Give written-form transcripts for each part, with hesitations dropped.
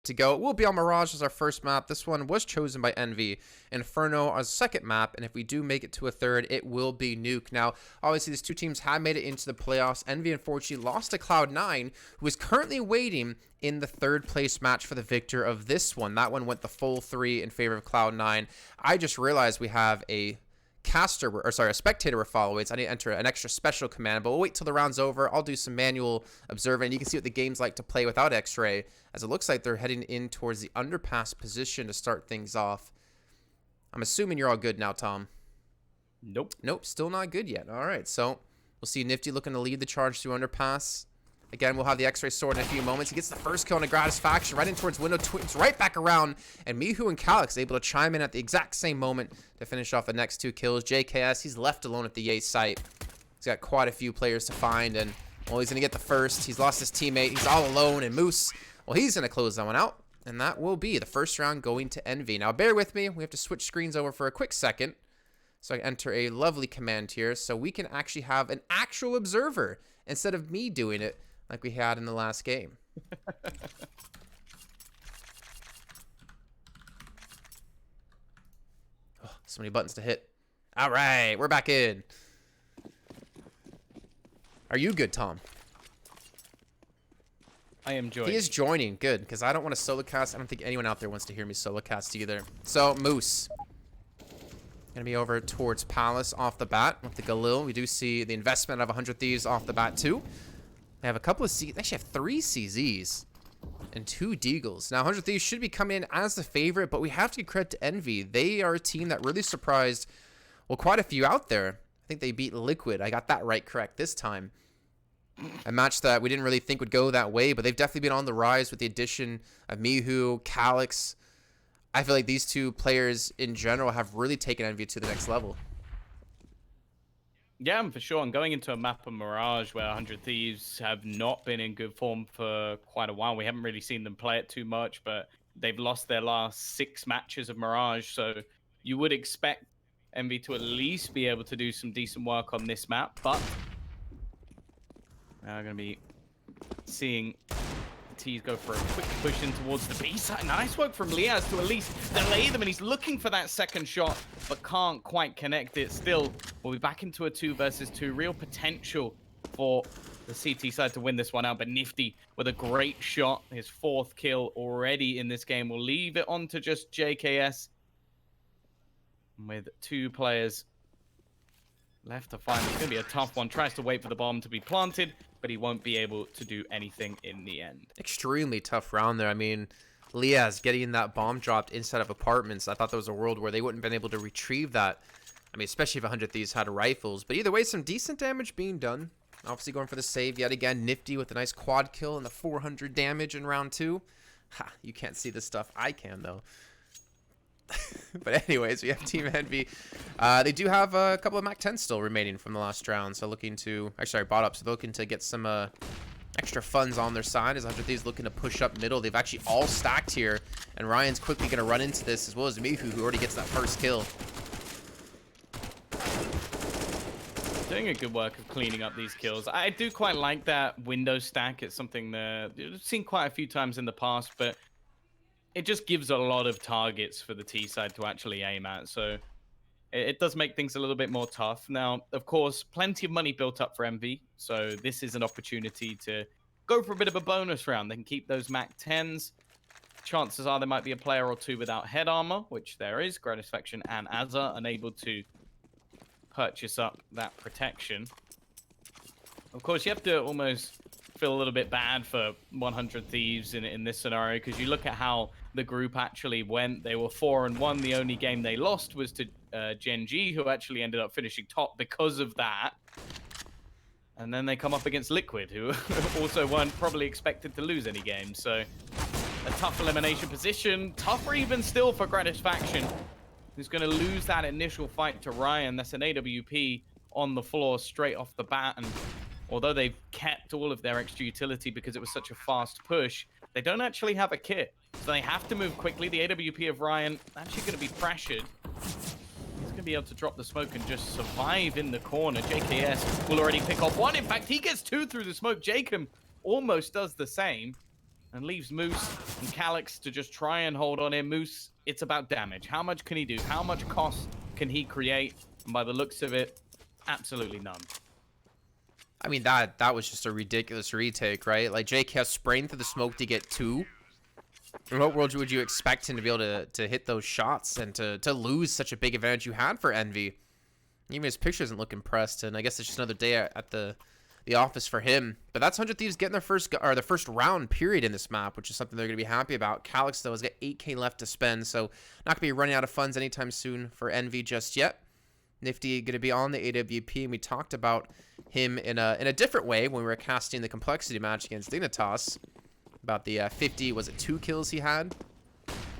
to go. It will be on Mirage as our first map. This one was chosen by Envy. Inferno as second map, and if we do make it to a third, it will be Nuke. Now, obviously, these two teams have made it into the playoffs. Envy, unfortunately, lost to Cloud9, who is currently waiting in the third place match for the victor of this one. That one went the full 3 in favor of Cloud9. I just realized we have a spectator we're following. I need to enter an extra special command, but we'll wait till the round's over. I'll do some manual observing. You can see what the game's like to play without X-Ray, as it looks like they're heading in towards the underpass position to start things off. I'm assuming you're all good now, Tom. Nope. Nope, still not good yet. All right, so we'll see Nifty looking to lead the charge through underpass. Again, we'll have the X-Ray sword in a few moments. He gets the first kill in a Gratisfaction right in towards window, twins right back around, and Mihu and Calix able to chime in at the exact same moment to finish off the next 2 kills. JKS, he's left alone at the A site. He's got quite a few players to find, and well, he's gonna get the first. He's lost his teammate. He's all alone, and Moose, well, he's gonna close that one out, and that will be the first round going to Envy. Now, bear with me. We have to switch screens over for a quick second, so I enter a lovely command here, so we can actually have an actual observer instead of me doing it like we had in the last game. Oh, so many buttons to hit. All right, we're back in. Are you good, Tom? I am joining. He is joining. Good, because I don't want to solo cast. I don't think anyone out there wants to hear me solo cast either. So, Moose. Gonna be over towards Palace off the bat with the Galil. We do see the investment of 100 Thieves off the bat, too. They have a couple of they actually have 3 CZs and 2 Deagles. Now, 100 Thieves should be coming in as the favorite, but we have to give credit to Envy. They are a team that really surprised, well, quite a few out there. I think they beat Liquid. I got that correct this time. A match that we didn't really think would go that way, but they've definitely been on the rise with the addition of Mihu, Calix. I feel like these 2 players in general have really taken Envy to the next level. Yeah, for sure. And going into a map of Mirage where 100 Thieves have not been in good form for quite a while. We haven't really seen them play it too much, but they've lost their last 6 matches of Mirage. So you would expect Envy to at least be able to do some decent work on this map. But now we're going to be seeing T's go for a quick push in towards the B side. Nice work from Liaz to at least delay them, and he's looking for that second shot, but can't quite connect it. Still, we'll be back into a 2 versus 2. Real potential for the CT side to win this one out, but Nifty with a great shot. His 4th kill already in this game. We'll leave it on to just JKS with 2 players left to find. It's going to be a tough one. Tries to wait for the bomb to be planted, but he won't be able to do anything in the end. Extremely tough round there. I mean, Liaz getting that bomb dropped inside of apartments. I thought there was a world where they wouldn't have been able to retrieve that. I mean, especially if 100 Thieves had rifles. But either way, some decent damage being done. Obviously going for the save yet again. Nifty with a nice quad kill and the 400 damage in round 2. Ha, you can't see this stuff. I can, though. But anyways, we have Team Envy. They do have a couple of Mac 10 still remaining from the last round. So looking to, actually, bought up. So they're looking to get some extra funds on their side as 100 Thieves looking to push up middle. They've actually all stacked here. And Ryan's quickly going to run into this, as well as Mihu, who already gets that first kill. Doing a good work of cleaning up these kills. I do quite like that window stack. It's something that I've seen quite a few times in the past, but it just gives a lot of targets for the T side to actually aim at. So it does make things a little bit more tough. Now, of course, plenty of money built up for Envy. So this is an opportunity to go for a bit of a bonus round. They can keep those Mac 10s. Chances are there might be a player or 2 without head armor, which there is. Gratisfaction and Azza unable to purchase up that protection. Of course, you have to almost feel a little bit bad for 100 Thieves in this scenario, because you look at how the group actually went. They were 4-1. The only game they lost was to Gen G, who actually ended up finishing top because of that. And then they come up against Liquid, who also weren't probably expected to lose any games. So a tough elimination position. Tougher even still for Gratisfaction, who's going to lose that initial fight to Ryan. That's an AWP on the floor straight off the bat. And although they've kept all of their extra utility because it was such a fast push, they don't actually have a kit. So they have to move quickly. The AWP of Ryan actually going to be pressured. He's going to be able to drop the smoke and just survive in the corner. JKS will already pick off 1. In fact, he gets 2 through the smoke. Jacob almost does the same and leaves Moose And Calyx to just try and hold on him. Moose, it's about damage. How much can he do? How much cost can he create? And by the looks of it, absolutely none. I mean, that was just a ridiculous retake, right? Like, JK spraying through the smoke to get 2. In what world would you expect him to be able to hit those shots and to lose such a big advantage you had for Envy? Even his picture doesn't look impressed, and I guess it's just another day at the office for him. But that's 100 Thieves getting their first round period in this map, which is something they're going to be happy about. Calyx, though, has got 8k left to spend, so not going to be running out of funds anytime soon for Envy just yet. Nifty going to be on the AWP, and we talked about him in a different way when we were casting the complexity match against Dignitas. About the 50, was it 2 kills he had?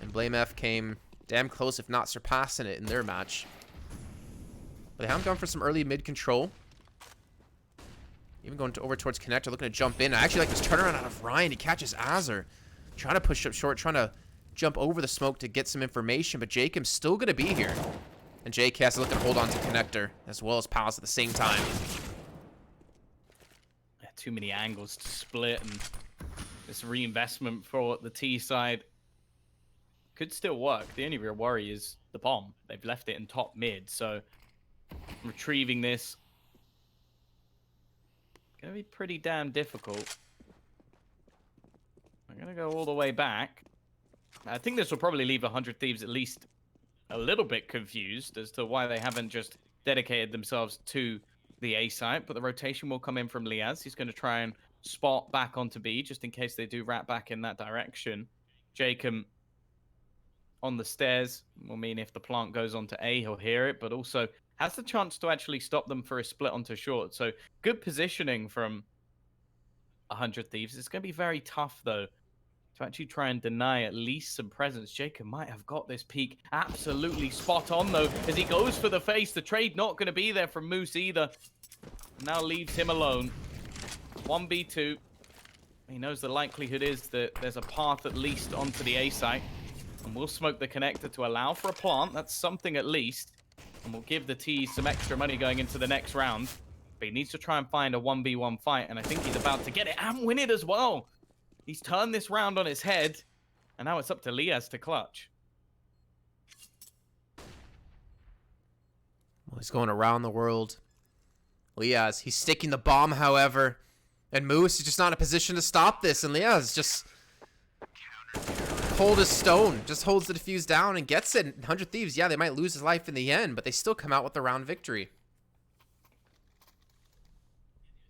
And Blame F came damn close, if not surpassing it in their match. But they haven't gone for some early mid control. Even going over towards Connector, looking to jump in. I actually like this turnaround out of Ryan. He catches Azur. Trying to push up short, trying to jump over the smoke to get some information, but Jacob's still going to be here. And JK has to look and hold on to Connector, as well as Palace at the same time. Too many angles to split, and this reinvestment for the T side could still work. The only real worry is the bomb. They've left it in top mid, so retrieving this gonna be pretty damn difficult. I'm gonna go all the way back. I think this will probably leave 100 Thieves at least a little bit confused as to why they haven't just dedicated themselves to the A site, but the rotation will come in from Liaz. He's going to try and spot back onto B just in case they do wrap back in that direction. Jacob on the stairs will mean if the plant goes onto A, he'll hear it, but also has the chance to actually stop them for a split onto short. So good positioning from 100 Thieves. It's going to be very tough, though, to actually try and deny at least some presence. Jacob might have got this peak absolutely spot on, though, as he goes for the face. The trade not going to be there from Moose either. Now leaves him alone. 1v2. He knows the likelihood is that there's a path at least onto the A site. And we'll smoke the connector to allow for a plant. That's something at least. And we'll give the T some extra money going into the next round. But he needs to try and find a 1v1 fight. And I think he's about to get it and win it as well. He's turned this round on his head, and now it's up to Liaz to clutch. Well, he's going around the world. Liaz, he's sticking the bomb, however. And Moose is just not in a position to stop this. And Liaz just cold as stone. Just holds the defuse down and gets it. 100 Thieves, yeah, they might lose his life in the end, but they still come out with the round victory.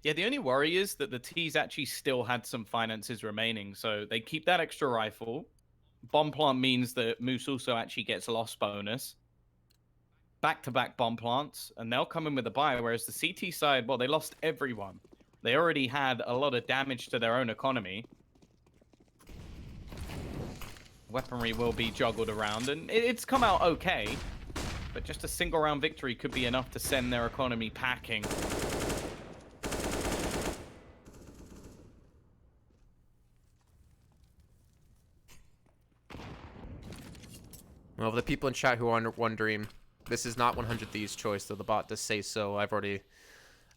Yeah, the only worry is that the T's actually still had some finances remaining, so they keep that extra rifle. Bomb plant means that Moose also actually gets loss bonus. Back-to-back bomb plants, and they'll come in with a buy, whereas the CT side, well, they lost everyone. They already had a lot of damage to their own economy. Weaponry will be juggled around, and it's come out okay, but just a single round victory could be enough to send their economy packing. Well, for the people in chat who are wondering, this is not 100 Thieves' choice, though the bot does say so. I've already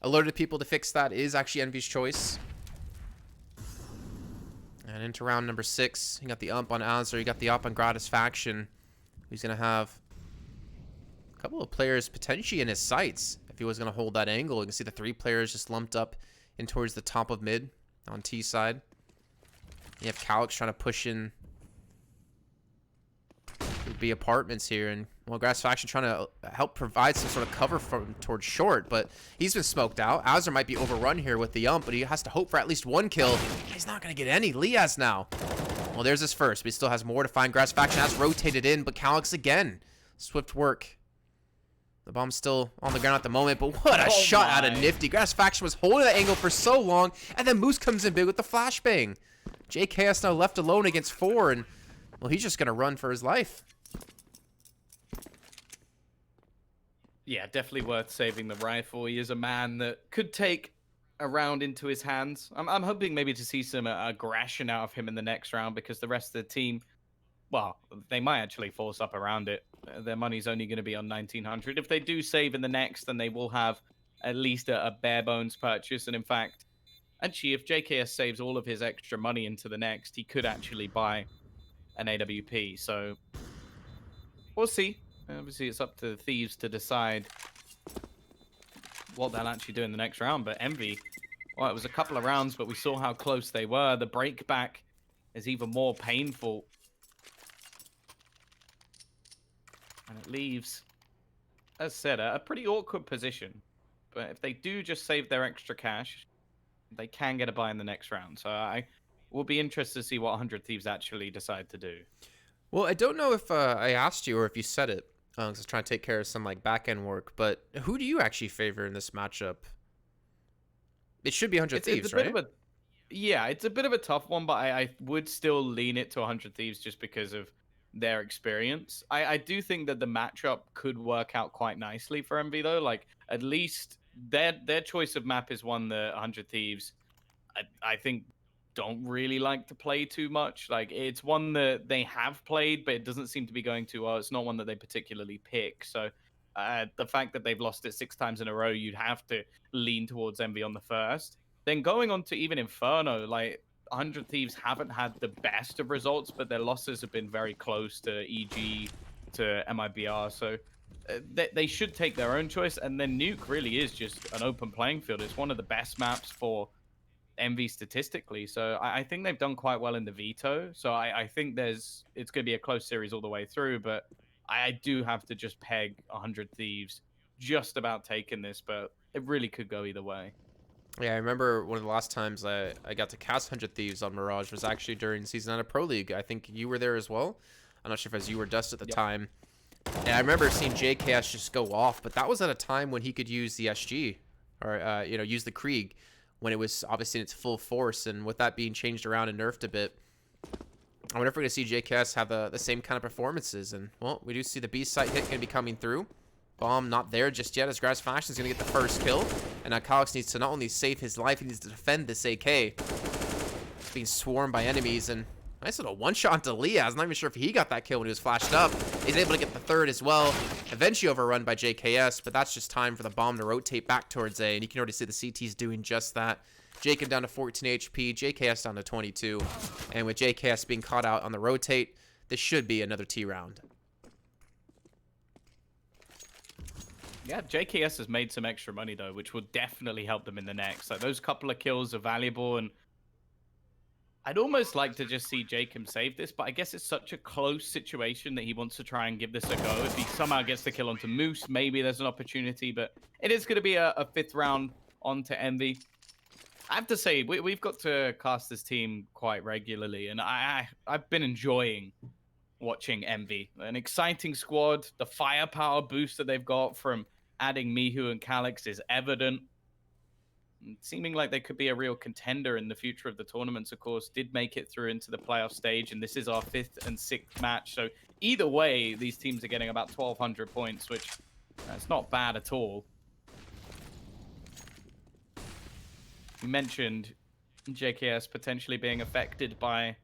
alerted people to fix that. It is actually Envy's choice. And into round number 6, you got the ump on Azur, you got the up on Gratisfaction. He's going to have a couple of players potentially in his sights if he was going to hold that angle. You can see the 3 players just lumped up in towards the top of mid on T side. You have Calyx trying to push in be apartments here, and well, Gratisfaction trying to help provide some sort of cover from towards short, but he's been smoked out. Azur might be overrun here with the ump, but he has to hope for at least 1 kill. He's not going to get any. Liaz now. Well, there's his first, but he still has more to find. Gratisfaction has rotated in, but Calyx again. Swift work. The bomb's still on the ground at the moment, but what a shot out of Nifty. Gratisfaction was holding that angle for so long, and then Moose comes in big with the flashbang. JKS now left alone against 4, and well, he's just going to run for his life. Yeah, definitely worth saving the rifle. He is a man that could take a round into his hands. I'm hoping maybe to see some aggression out of him in the next round, because the rest of the team, well, they might actually force up around it. Their money's only going to be on 1900. If they do save in the next, then they will have at least a bare bones purchase. And in fact, actually, if JKS saves all of his extra money into the next, he could actually buy an AWP. So we'll see. Obviously, it's up to the Thieves to decide what they'll actually do in the next round. But Envy, well, it was a couple of rounds, but we saw how close they were. The break back is even more painful. And it leaves, as said, a pretty awkward position. But if they do just save their extra cash, they can get a buy in the next round. So I will be interested to see what 100 Thieves actually decide to do. Well, I don't know if I asked you or if you said it, because I was trying to take care of some like back end work. But who do you actually favor in this matchup? It should be 100 Thieves, it's a right? bit of a, yeah, it's a bit of a tough one, but I would still lean it to 100 Thieves just because of their experience. I do think that the matchup could work out quite nicely for MV though. Like at least their choice of map is one that 100 Thieves I think don't really like to play too much. Like it's one that they have played, but it doesn't seem to be going too well. It's not one that they particularly pick. So the fact that they've lost it 6 times in a row, you'd have to lean towards Envy on the first. Then going on to even Inferno, like 100 Thieves haven't had the best of results, but their losses have been very close to EG, to MIBR. So they should take their own choice. And then Nuke really is just an open playing field. It's one of the best maps for MV statistically. So I think they've done quite well in the veto. So I think it's going to be a close series all the way through. But I do have to just peg 100 Thieves just about taking this, but it really could go either way. Yeah, I remember one of the last times I got to cast 100 Thieves on Mirage was actually during Season 9 of Pro League. I think you were there as well. I'm not sure if it was you or Dust at the time. And I remember seeing JKS just go off, but that was at a time when he could use the SG or, use the Krieg when it was obviously in its full force. And with that being changed around and nerfed a bit, I wonder if we're going to see JKS have the same kind of performances. And, well, we do see the B site hit going to be coming through. Bomb not there just yet as Grass Fashion is going to get the first kill. And now Calix needs to not only save his life, he needs to defend this AK. It's being swarmed by enemies. And nice little one-shot onto Leah. I was not even sure if he got that kill when he was flashed up. He's able to get the third as well. Eventually overrun by JKS, but that's just time for the bomb to rotate back towards A. And you can already see the CT's doing just that. Jacob down to 14 HP, JKS down to 22. And with JKS being caught out on the rotate, this should be another T round. Yeah, JKS has made some extra money though, which will definitely help them in the next. Like those couple of kills are valuable, and I'd almost like to just see Jacob save this, but I guess it's such a close situation that he wants to try and give this a go. If he somehow gets the kill onto Moose, maybe there's an opportunity, but it is going to be a 5th round onto Envy. I have to say, we've got to cast this team quite regularly, and I've been enjoying watching Envy. An exciting squad. The firepower boost that they've got from adding Mihu and Calix is evident. Seeming like they could be a real contender in the future of the tournaments, of course. Did make it through into the playoff stage, and this is our 5th and 6th match. So either way, these teams are getting about 1,200 points, which it's not bad at all. You mentioned JKS potentially being affected by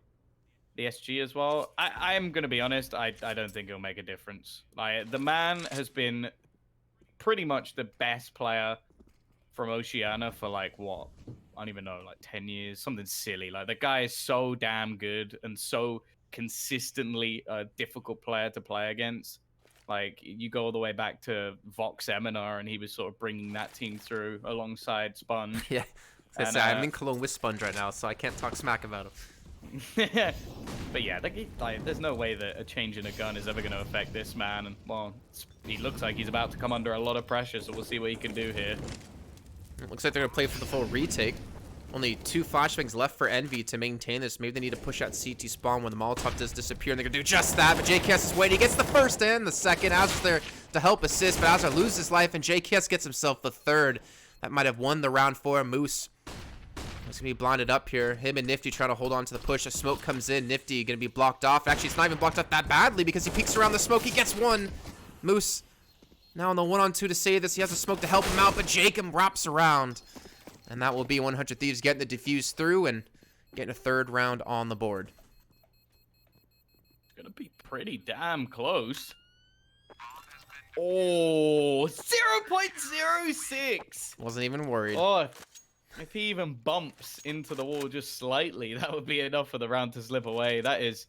the SG as well. I am going to be honest, I don't think it'll make a difference. Like, the man has been pretty much the best player from Oceania for like what? I don't even know, like 10 years, something silly. Like the guy is so damn good and so consistently a difficult player to play against. Like you go all the way back to Vox Eminar and he was sort of bringing that team through alongside Sponge. Yeah, I'm in Cologne with Sponge right now, so I can't talk smack about him. But yeah, like, there's no way that a change in a gun is ever going to affect this man. And well, he looks like he's about to come under a lot of pressure, so we'll see what he can do here. It looks like they're going to play for the full retake. Only 2 flashbangs left for Envy to maintain this. Maybe they need to push out CT spawn when the Molotov does disappear, and they're going to do just that. But JKS is waiting. He gets the first and the second. Azar's there to help assist, but Azar loses life, and JKS gets himself the third. That might have won the round for him. Moose is going to be blinded up here. Him and Nifty trying to hold on to the push. A smoke comes in. Nifty going to be blocked off. Actually, it's not even blocked off that badly because he peeks around the smoke. He gets one. Moose now on the 1-on-2 to save this. He has a smoke to help him out, but Jacob wraps around. And that will be 100 Thieves getting the defuse through and getting a 3rd round on the board. It's going to be pretty damn close. Oh, 0.06. Wasn't even worried. Oh, if he even bumps into the wall just slightly, that would be enough for the round to slip away. That is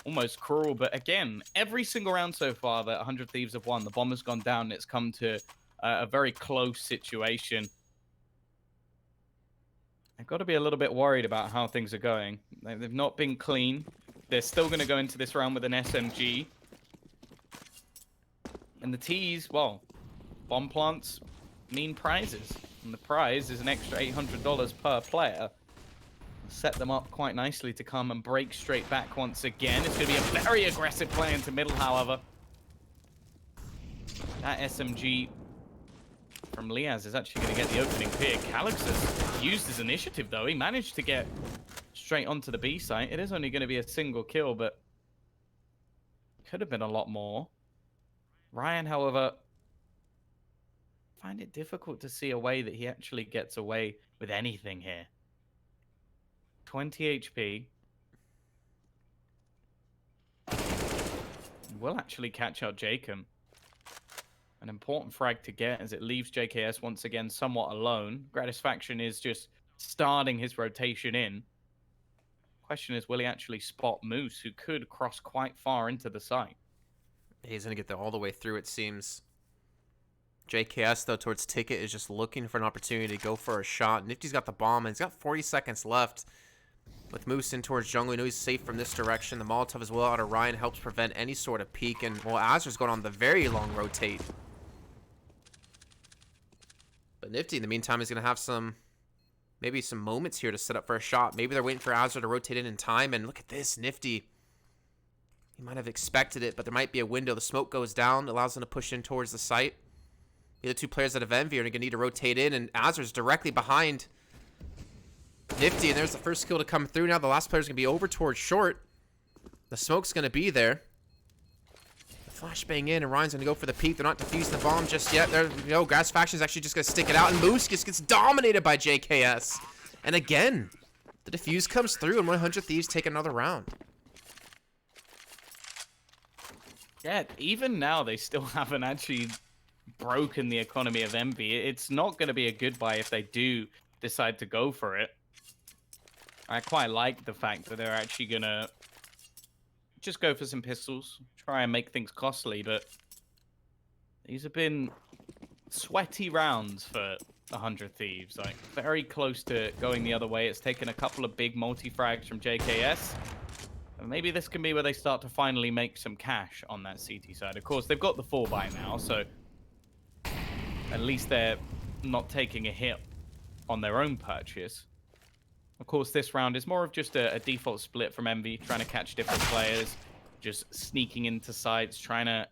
almost cruel. But again, every single round so far that 100 Thieves have won, the bomb has gone down and it's come to a very close situation. I've got to be a little bit worried about how things are going. They've not been clean. They're still going to go into this round with an SMG. And the T's, well, bomb plants mean prizes. And the prize is an extra $800 per player. Set them up quite nicely to come and break straight back once again. It's going to be a very aggressive play into middle, however. That SMG from Liaz is actually going to get the opening pick. Calix has used his initiative, though. He managed to get straight onto the B site. It is only going to be a single kill, but could have been a lot more. Ryan, however, find it difficult to see a way that he actually gets away with anything here. 20 HP. Will actually catch out Jacob. An important frag to get as it leaves JKS once again somewhat alone. Gratisfaction is just starting his rotation in. Question is, will he actually spot Moose, who could cross quite far into the site? He's going to get there all the way through, it seems. JKS, though, towards Ticket is just looking for an opportunity to go for a shot. Nifty's got the bomb, and he's got 40 seconds left. With Moose in towards jungle, we know he's safe from this direction. The Molotov as well out of Ryan helps prevent any sort of peek. And, well, Azur's going on the very long rotate. But Nifty, in the meantime, is going to have maybe some moments here to set up for a shot. Maybe they're waiting for Azur to rotate in time. And look at this, Nifty. He might have expected it, but there might be a window. The smoke goes down, allows them to push in towards the site. The other two players out of Envy are going to need to rotate in, and Azur's directly behind Nifty, and there's the first kill to come through. Now the last player's going to be over towards short. The smoke's going to be there. Flashbang in, and Ryan's going to go for the peek. They're not defusing the bomb just yet. There you go. Gratisfaction's actually just going to stick it out, and Moose just gets dominated by JKS. And again, the defuse comes through, and 100 Thieves take another round. Yeah, even now, they still haven't actually broken the economy of Envy. It's not going to be a goodbye if they do decide to go for it. I quite like the fact that they're actually going to just go for some pistols, try and make things costly, but these have been sweaty rounds for 100 Thieves. Like, very close to going the other way. It's taken a couple of big multi-frags from JKS. And maybe this can be where they start to finally make some cash on that CT side. Of course, they've got the 4-buy now, so at least they're not taking a hit on their own purchase. Of course, this round is more of just a default split from Envy, trying to catch different players, just sneaking into sites, trying to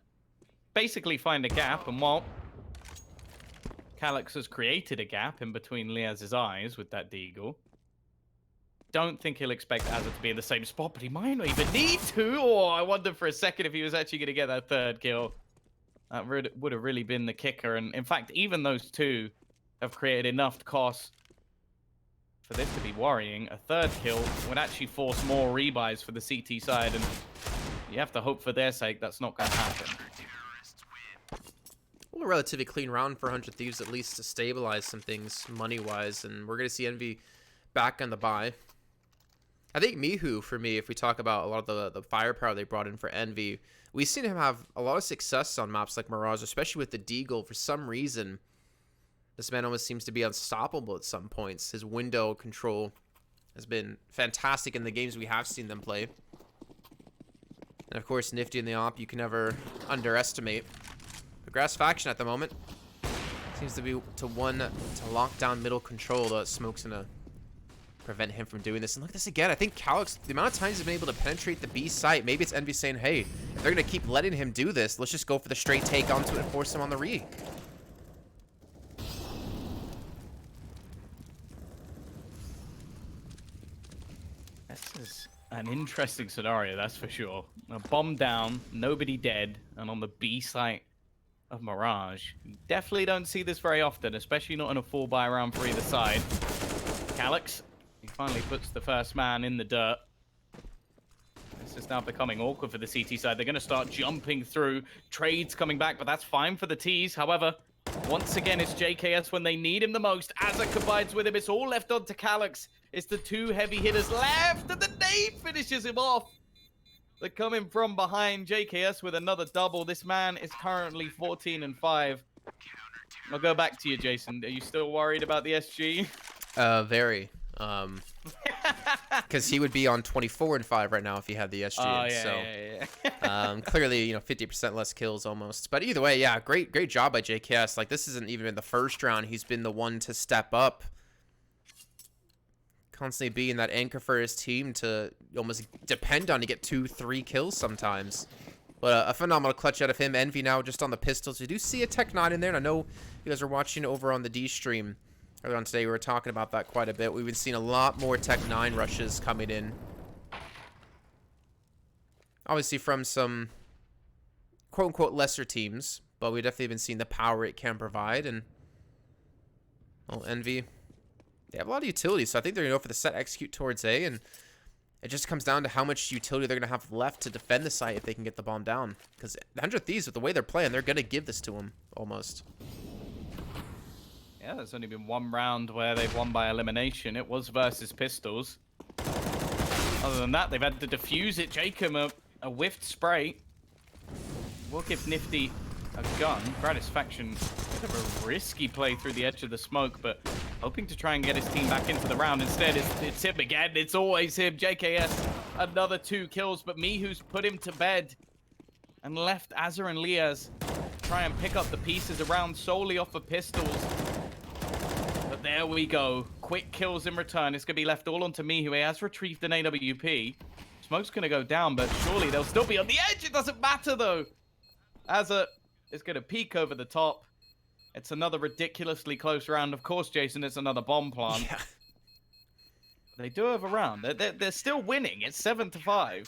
basically find a gap. And while Calix has created a gap in between Liaz's eyes with that deagle, don't think he'll expect Azur to be in the same spot, but he might not even need to. Oh, I wondered for a second if he was actually going to get that third kill. That would have really been the kicker. And in fact, even those two have created enough cost for this to be worrying. A third kill would actually force more rebuys for the CT side, and you have to hope for their sake that's not going to happen. Well, a relatively clean round for 100 Thieves, at least to stabilize some things money-wise, and we're going to see Envy back on the buy. I think Mihu, for me, if we talk about a lot of the firepower they brought in for Envy, we've seen him have a lot of success on maps like Mirage, especially with the deagle. For some reason, this man almost seems to be unstoppable at some points. His window control has been fantastic in the games we have seen them play. And of course, Nifty in the op, you can never underestimate. But Gratisfaction at the moment seems to be to lock down middle control. The smoke's gonna prevent him from doing this. And look at this again. I think Calix, the amount of times he's been able to penetrate the B site, maybe it's Envy saying, hey, if they're gonna keep letting him do this, let's just go for the straight take onto it and force him on the re. This is an interesting scenario, that's for sure. A bomb down, nobody dead, and on the B site of Mirage. You definitely don't see this very often, especially not in a 4-buy round for either side. Calix, he finally puts the first man in the dirt. This is now becoming awkward for the CT side. They're going to start jumping through. Trades coming back, but that's fine for the T's. However, once again, it's JKS when they need him the most. Azur combines with him. It's all left on to Calix. It's the two heavy hitters left, and the nade finishes him off. They're coming from behind. JKS with another double. This man is currently 14-5. I'll go back to you, Jason. Are you still worried about the SG? Very. Because he would be on 24-5 right now if he had the SG. Oh, in, yeah, so, yeah. clearly, 50% less kills almost. But either way, yeah, great job by JKS. Like, this isn't even in the first round. He's been the one to step up. Constantly being that anchor for his team to almost depend on to get 2-3 kills sometimes. But a phenomenal clutch out of him. Envy now just on the pistols. We do see a Tech 9 in there, and I know you guys are watching over on the D stream. Earlier on today, we were talking about that quite a bit. We've been seeing a lot more Tech 9 rushes coming in. Obviously from some quote-unquote lesser teams, but we've definitely been seeing the power it can provide. And, well, Envy, they have a lot of utility, so I think they're going to go for the set execute towards A, and it just comes down to how much utility they're going to have left to defend the site if they can get the bomb down. Because 100 Thieves, with the way they're playing, they're going to give this to them, almost. Yeah, there's only been one round where they've won by elimination. It was versus Pistols. Other than that, they've had to defuse it. Jacob, a whiffed spray. We'll give Nifty a gun. Gratisfaction, bit of a risky play through the edge of the smoke, but hoping to try and get his team back into the round. Instead, it's him again. It's always him. JKS, another 2 kills, but Mihu's put him to bed and left Azur and Liaz try and pick up the pieces around solely off of Pistols. But there we go. Quick kills in return. It's going to be left all onto Mihu. He has retrieved an AWP. Smoke's going to go down, but surely they'll still be on the edge. It doesn't matter, though. Azur is going to peek over the top. It's another ridiculously close round. Of course, Jason, it's another bomb plant. Yeah. They do have a round. They're still winning. It's 7-5.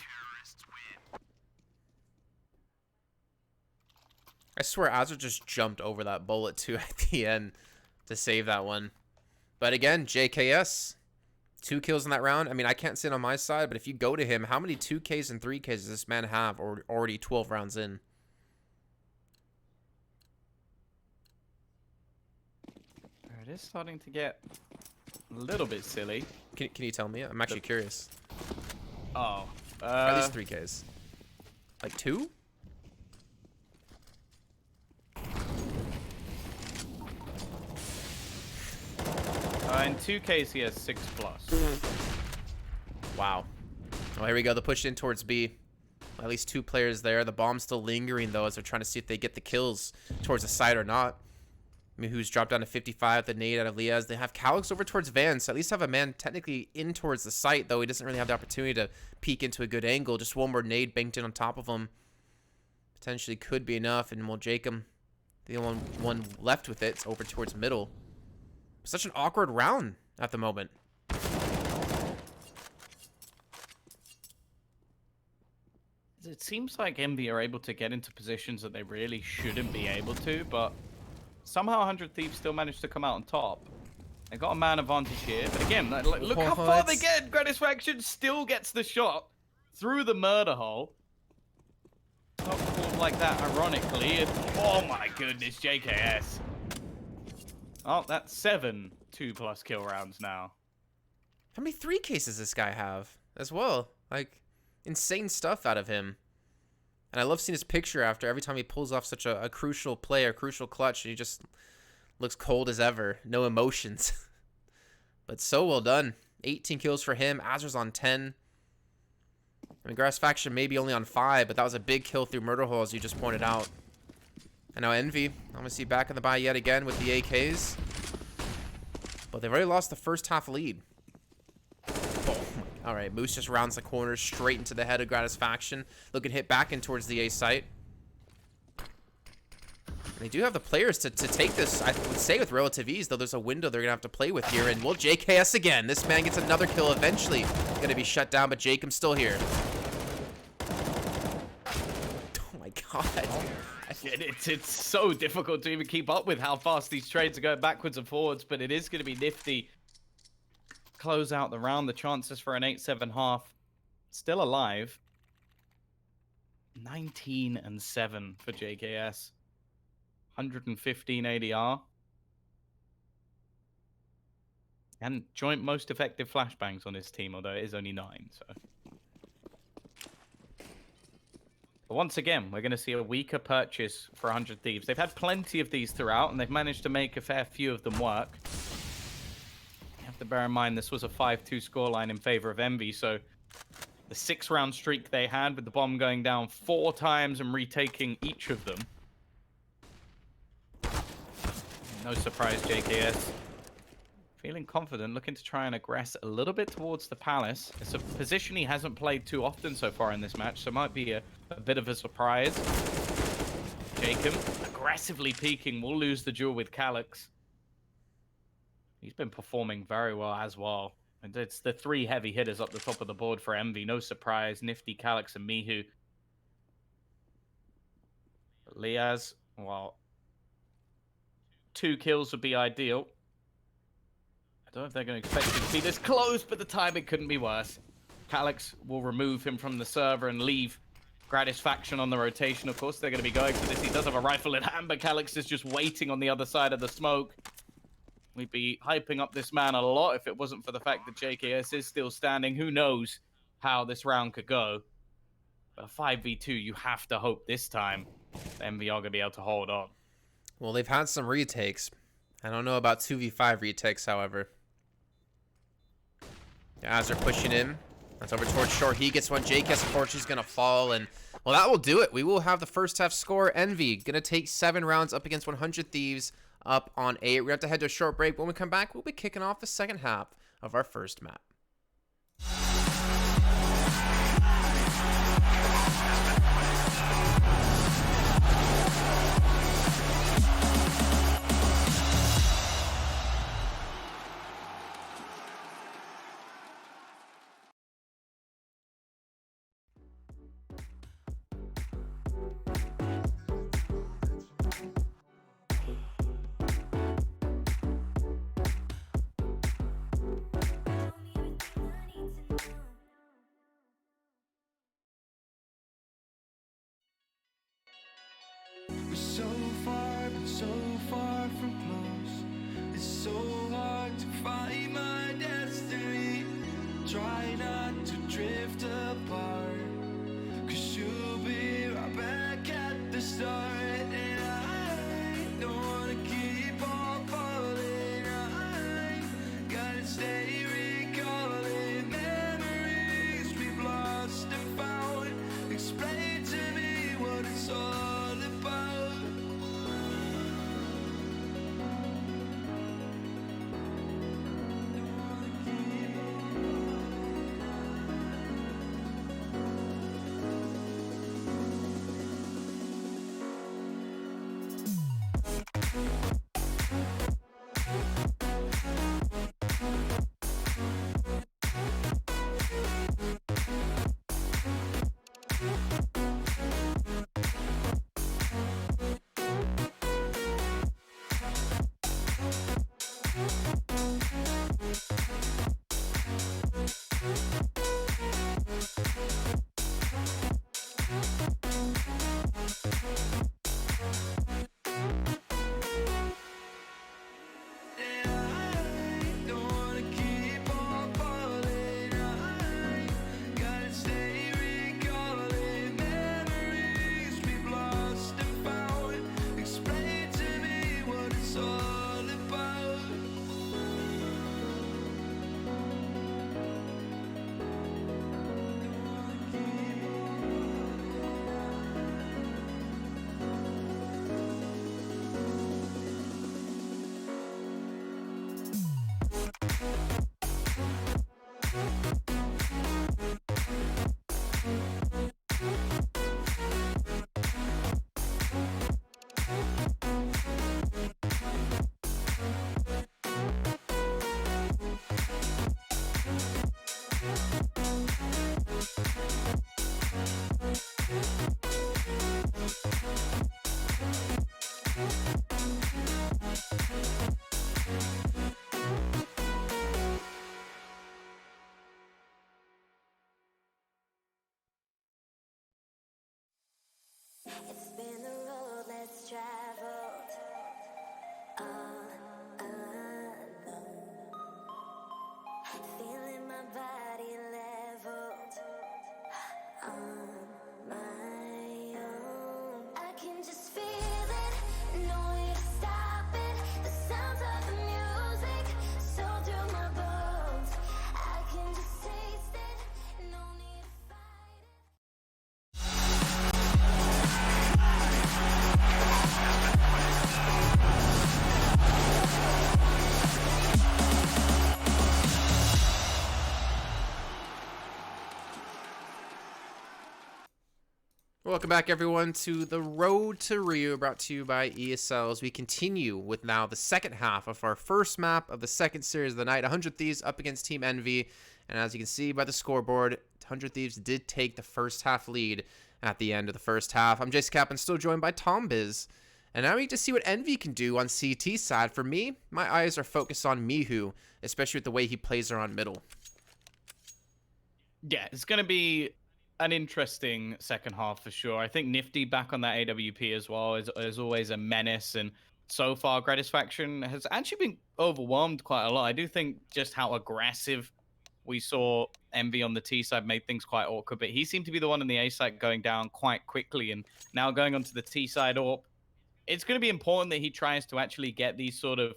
I swear Azur just jumped over that bullet, too, at the end to save that one. But again, JKS, 2 kills in that round. I mean, I can't sit on my side, but if you go to him, how many 2Ks and 3Ks does this man have already 12 rounds in? It is starting to get a little bit silly. Can you tell me? I'm actually curious. Oh. At least 3Ks. Like 2? In 2Ks, he has 6+. Wow. Well, here we go. They're pushed in towards B. At least 2 players there. The bomb's still lingering, though, as they're trying to see if they get the kills towards the side or not. Mihu's dropped down to 55. The nade out of Liaz. They have Calix over towards Van, so at least have a man technically in towards the site, though he doesn't really have the opportunity to peek into a good angle. Just one more nade banked in on top of him. Potentially could be enough, and well, Jacob, the only one left with it, is over towards middle. Such an awkward round at the moment. It seems like Envy are able to get into positions that they really shouldn't be able to, but somehow 100 Thieves still managed to come out on top. They got a man advantage here, but again, look how far they get. Gratisfaction still gets the shot through the murder hole. Not called like that, ironically. And, oh my goodness, JKS. Oh, that's 7 2+ kill rounds now. How many 3Ks does this guy have as well? Like, insane stuff out of him. And I love seeing his picture after every time he pulls off such a crucial play, a crucial clutch, and he just looks cold as ever. No emotions. But so well done. 18 kills for him. Azur's on 10. I mean, Gratisfaction maybe only on 5, but that was a big kill through Murder Hole, as you just pointed out. And now Envy, obviously back in the buy yet again with the AKs. But they've already lost the first half lead. Oh, all right, Moose just rounds the corner straight into the head of Gratisfaction. Looking hit back in towards the A site. They do have the players to take this, I would say, with relative ease, though there's a window they're going to have to play with here. And well, JKS again. This man gets another kill eventually. Going to be shut down, but Jacob's still here. Oh my god. It's so difficult to even keep up with how fast these trades are going backwards and forwards, but it is going to be nifty. Close out the round. The chances for an 8-7 half still alive. 19-7 for JKS. 115 ADR. And joint most effective flashbangs on his team, although it is only 9, so. But once again, we're going to see a weaker purchase for 100 Thieves. They've had plenty of these throughout, and they've managed to make a fair few of them work. You have to bear in mind this was a 5-2 scoreline in favor of Envy, so the 6-round streak they had with the bomb going down 4 times and retaking each of them. No surprise, JKS. Feeling confident, looking to try and aggress a little bit towards the Palace. It's a position he hasn't played too often so far in this match, so it might be a bit of a surprise. Jacob aggressively peeking, will lose the duel with Calyx. He's been performing very well as well. And it's the 3 heavy hitters up the top of the board for Envy. No surprise, Nifty, Calyx, and Mihu. Liaz, well, 2 kills would be ideal. I don't know if they're going to expect it to be this close, but the timing couldn't be worse. Calyx will remove him from the server and leave Gratisfaction on the rotation. Of course, they're going to be going for this. He does have a rifle in hand, but Calyx is just waiting on the other side of the smoke. We'd be hyping up this man a lot if it wasn't for the fact that JKS is still standing. Who knows how this round could go. But a 5v2, you have to hope this time Envy are going to be able to hold on. Well, they've had some retakes. I don't know about 2v5 retakes, however. As they're pushing in, that's over towards short. He gets one. JKS, unfortunately, is going to fall. And, well, that will do it. We will have the first half score. Envy going to take 7 rounds up against 100 Thieves up on 8. We have to head to a short break. When we come back, we'll be kicking off the second half of our first map. We're so far, but so far from close. It's so hard to find my destiny. Try not to drift apart, 'cause you'll be right back at the start. And I don't wanna keep on falling. I gotta stay recalling memories we've lost and found. Explain to me what it's all about. It's been a road less traveled, all alone. Feeling my body leveled on my Welcome back, everyone, to the Road to Rio, brought to you by ESL, as we continue with now the second half of our first map of the second series of the night. 100 Thieves up against Team Envy, and as you can see by the scoreboard, 100 Thieves did take the first half lead at the end of the first half. I'm Jace Kaplan, still joined by Tom Biz, and now we need to see what Envy can do on CT side. For me, my eyes are focused on Mihu, especially with the way he plays around middle. Yeah, it's going to be an interesting second half for sure. I think Nifty back on that AWP as well is always a menace, and so far Gratisfaction has actually been overwhelmed quite a lot. I do think just how aggressive we saw Envy on the T side made things quite awkward, but he seemed to be the one on the A side going down quite quickly, and now going onto the T side AWP, it's going to be important that he tries to actually get these sort of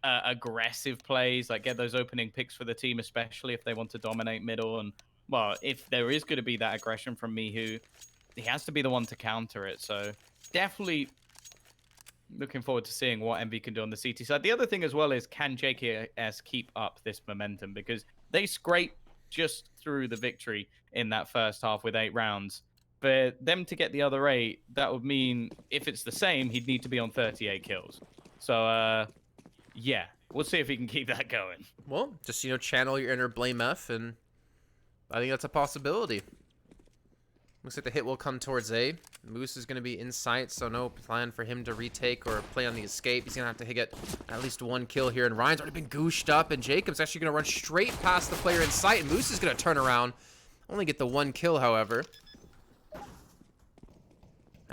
aggressive plays, like get those opening picks for the team, especially if they want to dominate middle. And well, if there is going to be that aggression from Mihu, he has to be the one to counter it. So definitely looking forward to seeing what Envy can do on the CT side. The other thing as well is, can JKS keep up this momentum? Because they scraped just through the victory in that first half with 8 rounds. For them to get the other 8, that would mean, if it's the same, he'd need to be on 38 kills. So, yeah, we'll see if he can keep that going. Well, just, channel your inner Blame F, and I think that's a possibility. Looks like the hit will come towards A. Moose is going to be in sight, so no plan for him to retake or play on the escape. He's going to have to get at least 1 kill here, and Ryan's already been gooshed up, and Jacob's actually going to run straight past the player in sight, and Moose is going to turn around. Only get the 1 kill, however. And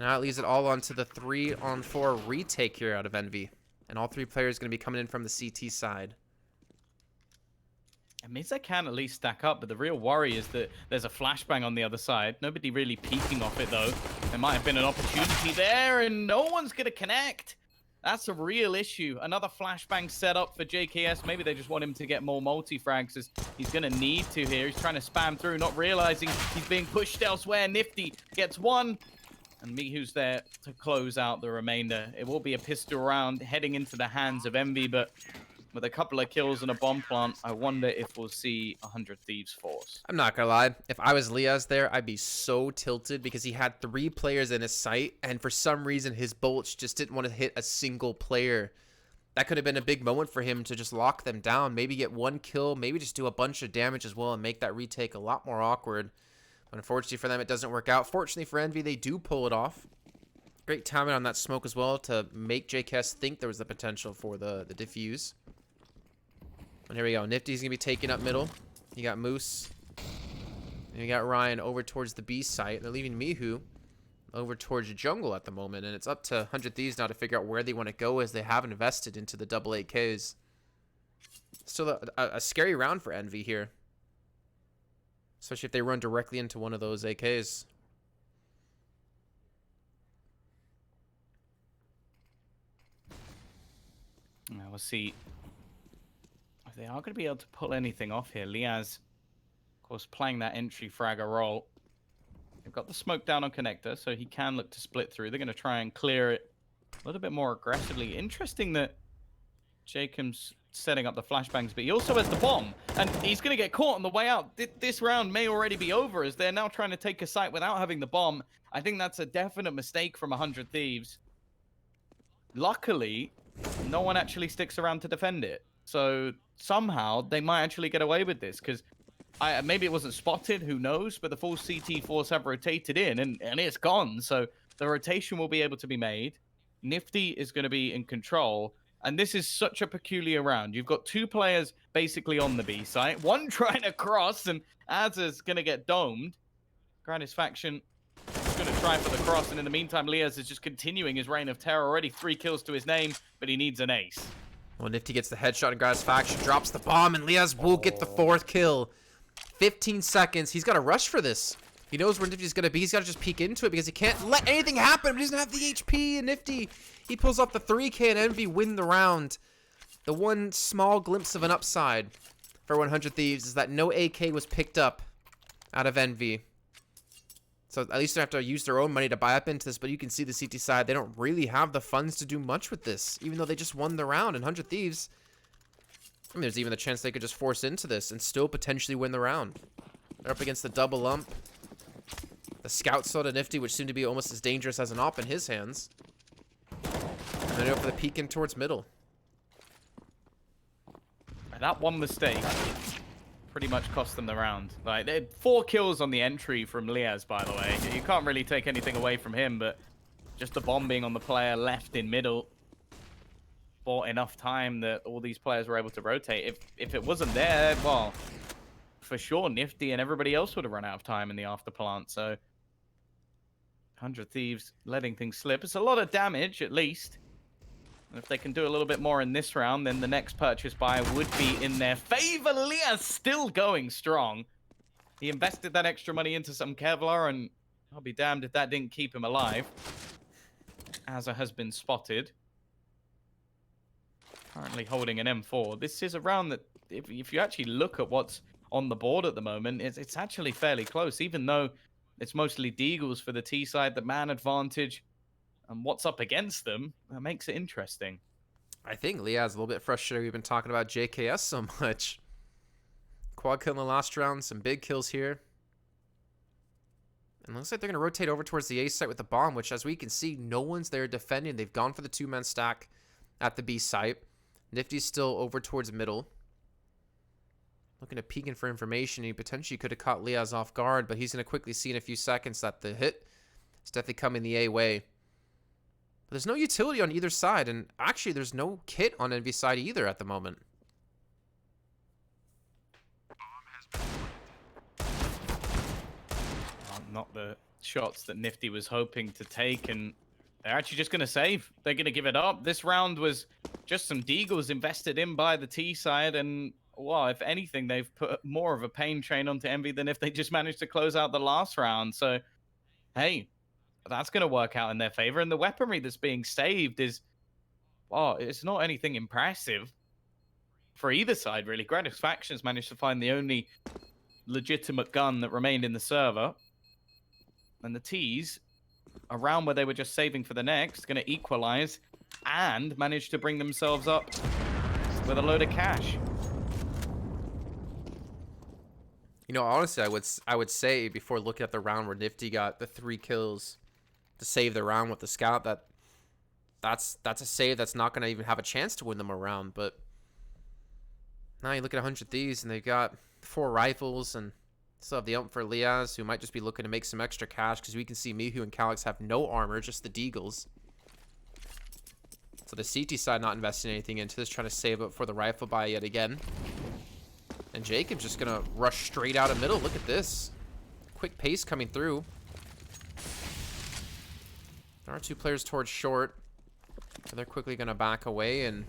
now it leaves it all onto the 3-on-4 retake here out of Envy. And all 3 players going to be coming in from the CT side. It means they can at least stack up, but the real worry is that there's a flashbang on the other side. Nobody really peeking off it, though. There might have been an opportunity there, and no one's going to connect. That's a real issue. Another flashbang set up for JKS. Maybe they just want him to get more multi-frags, as he's going to need to here. He's trying to spam through, not realizing he's being pushed elsewhere. Nifty gets 1. And Mihu's there to close out the remainder. It will be a pistol round heading into the hands of Envy, but with a couple of kills and a bomb plant, I wonder if we'll see 100 Thieves force. I'm not gonna lie. If I was Liaz there, I'd be so tilted because he had 3 players in his sight, and for some reason his bullets just didn't want to hit a single player. That could have been a big moment for him to just lock them down, maybe get 1 kill, maybe just do a bunch of damage as well and make that retake a lot more awkward. But unfortunately for them, it doesn't work out. Fortunately for Envy, they do pull it off. Great timing on that smoke as well to make JKS think there was the potential for the defuse. And here we go. Nifty's going to be taking up middle. You got Moose. And you got Ryan over towards the B site. They're leaving Mihu over towards jungle at the moment. And it's up to 100 Thieves now to figure out where they want to go, as they have invested into the double AKs. Still a scary round for Envy here. Especially if they run directly into one of those AKs. Now we'll see if they are going to be able to pull anything off here. Liaz, of course, playing that entry fragger role. They've got the smoke down on connector, so he can look to split through. They're going to try and clear it a little bit more aggressively. Interesting that Jacob's setting up the flashbangs, but he also has the bomb, and he's going to get caught on the way out. This round may already be over, as they're now trying to take a site without having the bomb. I think that's a definite mistake from 100 Thieves. Luckily, no one actually sticks around to defend it, so somehow they might actually get away with this, because maybe it wasn't spotted, who knows, but the full CT force have rotated in, and it's gone, so the rotation will be able to be made. Nifty is going to be in control. And this is such a peculiar round. You've got 2 players basically on the B site, 1 trying to cross, and Azza's going to get domed. Gratisfaction is going to try for the cross, and in the meantime, Liaz is just continuing his reign of terror. Already 3 kills to his name, but he needs an ace. Well, Nifty gets the headshot, and Gratisfaction drops the bomb, and Liaz will get the 4th kill. 15 seconds. He's got to rush for this. He knows where Nifty's going to be. He's got to just peek into it because he can't let anything happen. He doesn't have the HP, and Nifty, he pulls off the 3K, and Envy win the round. The one small glimpse of an upside for 100 Thieves is that no AK was picked up out of Envy. So at least they have to use their own money to buy up into this, but you can see the CT side, they don't really have the funds to do much with this, even though they just won the round. And 100 Thieves, I mean, there's even the chance they could just force into this and still potentially win the round. They're up against the double ump. The scout still to Nifty, which seemed to be almost as dangerous as an op in his hands. And then go for the peek in towards middle. And that one mistake pretty much cost them the round. Like, they had 4 kills on the entry from Liaz, by the way. You can't really take anything away from him, but just the bomb being on the player left in middle bought enough time that all these players were able to rotate. If it wasn't there, well, for sure, Nifty and everybody else would have run out of time in the after plant. So 100 Thieves letting things slip. It's a lot of damage, at least. And if they can do a little bit more in this round, then the next purchase buy would be in their favor. Liaz still going strong. He invested that extra money into some Kevlar, and I'll be damned if that didn't keep him alive. Azza has been spotted. Currently holding an M4. This is a round that, if you actually look at what's on the board at the moment, it's actually fairly close, even though it's mostly Deagles for the T side, the man advantage. And what's up against them, that makes it interesting. I think Liaz a little bit frustrated. We've been talking about JKS so much. Quad kill in the last round, some big kills here. And looks like they're going to rotate over towards the A site with the bomb, which, as we can see, no one's there defending. They've gone for the 2-man stack at the B site. Nifty's still over towards middle. Looking to peek in for information. He potentially could have caught Liaz off guard, but he's going to quickly see in a few seconds that the hit is definitely coming the A way. But there's no utility on either side, and actually there's no kit on Envy side either at the moment. Not the shots that Nifty was hoping to take, and they're actually just going to save. They're going to give it up. This round was just some Deagles invested in by the T side, and, well, if anything, they've put more of a pain train onto Envy than if they just managed to close out the last round. So, hey, that's going to work out in their favor. And the weaponry that's being saved is, well, it's not anything impressive for either side, really. Gratifactions managed to find the only legitimate gun that remained in the server. And the T's, around where they were just saving for the next, going to equalize and manage to bring themselves up with a load of cash. You know, honestly, I would say before looking at the round where Nifty got the 3 kills to save the round with the scout, that's a save that's not going to even have a chance to win them a round. But now you look at 100 Thieves, and they've got 4 rifles, and still have the ump for Liaz, who might just be looking to make some extra cash, because we can see Mihu and Calyx have no armor, just the Deagles. So the CT side not investing anything into this, trying to save up for the rifle buy yet again. And Jacob's just going to rush straight out of middle. Look at this. Quick pace coming through. There are 2 players towards short. So they're quickly going to back away, and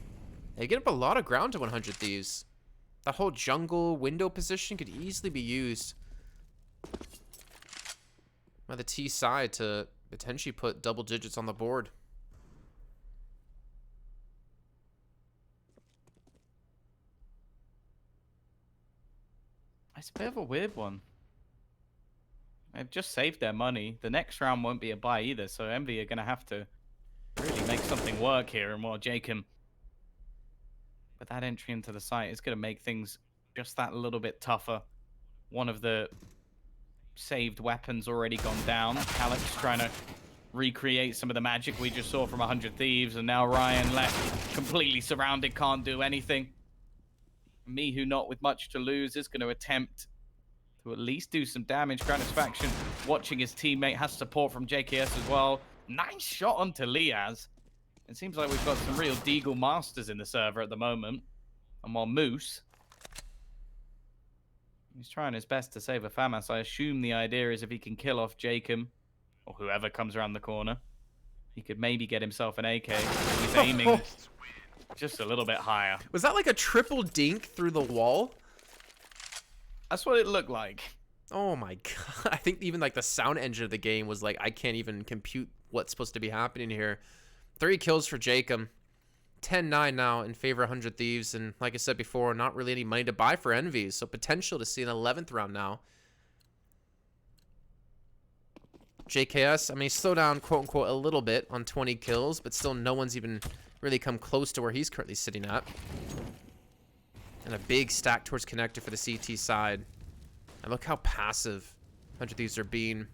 they get up a lot of ground to 100 Thieves. That whole jungle window position could easily be used by the T side to potentially put double digits on the board. It's a bit of a weird one. They've just saved their money. The next round won't be a buy either, so Envy are going to have to really make something work here. And while Jacob, with that entry into the site, is going to make things just that little bit tougher. One of the saved weapons already gone down. Calyx trying to recreate some of the magic we just saw from 100 Thieves, and now Ryan left completely surrounded, can't do anything. Mihu, not with much to lose, is going to attempt to at least do some damage. Gratiffaction watching his teammate, has support from JKS as well. Nice shot onto Liaz. It seems like we've got some real Deagle masters in the server at the moment. And while Moose, he's trying his best to save a FAMAS. I assume the idea is if he can kill off Jacob, or whoever comes around the corner, he could maybe get himself an AK. He's aiming just a little bit higher. Was that like a triple dink through the wall? That's what it looked like. Oh my god. I think even like the sound engine of the game was like, I can't even compute what's supposed to be happening here. 3 kills for Jacob. 10-9 now in favor of 100 Thieves. And like I said before, not really any money to buy for Envy. So potential to see an 11th round now. JKS, I mean, he's slowed down, quote unquote, a little bit on 20 kills, but still no one's even really come close to where he's currently sitting at. And a big stack towards connector for the CT side. And look how passive 100 Thieves are being.